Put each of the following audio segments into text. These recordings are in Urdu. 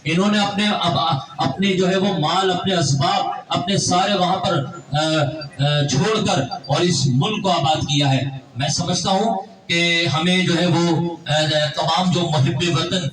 انہوں نے اپنے جو ہے وہ مال، اپنے اسباب، اپنے سارے وہاں پر چھوڑ کر اور اس ملک کو آباد کیا ہے۔ میں سمجھتا ہوں کہ ہمیں جو ہے وہ تمام جو محب وطن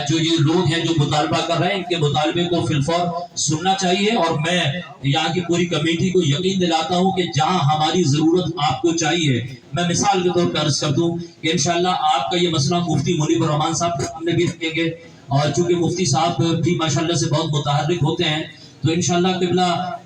جو یہ لوگ ہیں جو مطالبہ کر رہے ہیں، ان کے مطالبے کو فی الفور سننا چاہیے، اور میں یہاں کی پوری کمیٹی کو یقین دلاتا ہوں کہ جہاں ہماری ضرورت آپ کو چاہیے، میں مثال کے طور پر عرض کر دوں کہ انشاءاللہ آپ کا یہ مسئلہ مفتی منیب الرحمان صاحب کے سامنے بھی رکھیں گے، اور چونکہ مفتی صاحب بھی ماشاءاللہ سے بہت متحرک ہوتے ہیں، تو انشاءاللہ قبلہ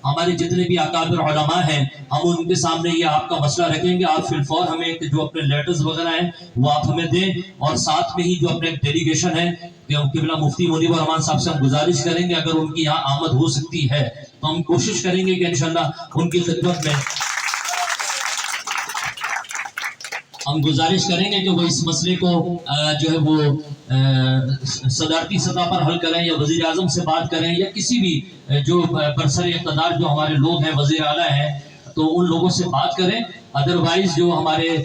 ہمارے جتنے بھی اکابر علماء ہیں ہم ان کے سامنے یہ آپ کا مسئلہ رکھیں گے۔ آپ فی الفور ہمیں جو اپنے لیٹرز وغیرہ ہیں وہ آپ ہمیں دیں، اور ساتھ میں ہی جو اپنے ڈیلیگیشن ہے کہ قبلہ مفتی منیب الرحمان صاحب سے ہم گزارش کریں گے اگر ان کی یہاں آمد ہو سکتی ہے تو ہم کوشش کریں گے کہ انشاءاللہ ان کی خدمت میں ہم گزارش کریں گے کہ وہ اس مسئلے کو جو ہے وہ صدارتی سطح پر حل کریں، یا وزیر اعظم سے بات کریں، یا کسی بھی جو برسر اقتدار جو ہمارے لوگ ہیں، وزیر اعلیٰ ہیں، تو ان لوگوں سے بات کریں۔ ادروائز جو ہمارے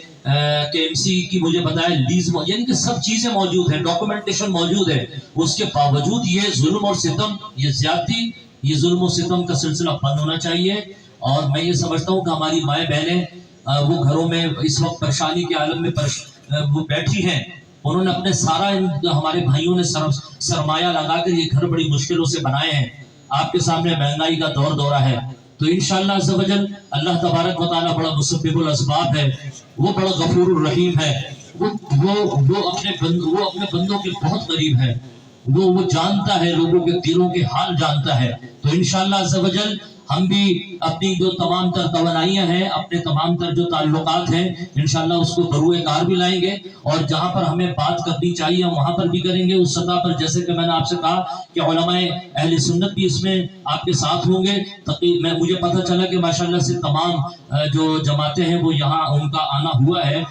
کے ایم سی کی مجھے بتایا لیز، یعنی کہ سب چیزیں موجود ہیں، ڈاکومنٹیشن موجود ہے، اس کے باوجود یہ ظلم اور ستم، یہ زیادتی، یہ ظلم و ستم کا سلسلہ بند ہونا چاہیے۔ اور میں یہ سمجھتا ہوں کہ ہماری مائیں بہنیں وہ گھروں میں اس وقت پریشانی کے عالم میں وہ بیٹھی ہیں، انہوں نے اپنے سارا ہمارے بھائیوں نے سرمایہ لگا کر یہ گھر بڑی مشکلوں سے بنائے ہیں۔ آپ کے سامنے مہنگائی کا دورہ ہے، تو انشاءاللہ عز و جل اللہ تبارک و تعالیٰ بڑا مسبب الاسباب ہے، وہ بڑا غفور الرحیم ہے، وہ اپنے بندوں کے بہت قریب ہے، وہ جانتا ہے، لوگوں کے دلوں کے حال جانتا ہے۔ تو انشاءاللہ عز و جل ہم بھی اپنی جو تمام تر توانائیاں ہیں، اپنے تمام تر جو تعلقات ہیں، انشاءاللہ اس کو بروئے کار بھی لائیں گے، اور جہاں پر ہمیں بات کرنی چاہیے ہم وہاں پر بھی کریں گے اس سطح پر، جیسے کہ میں نے آپ سے کہا کہ علماء اہل سنت بھی اس میں آپ کے ساتھ ہوں گے۔ مجھے پتہ چلا کہ ماشاءاللہ سے تمام جو جماعتیں ہیں وہ یہاں ان کا آنا ہوا ہے۔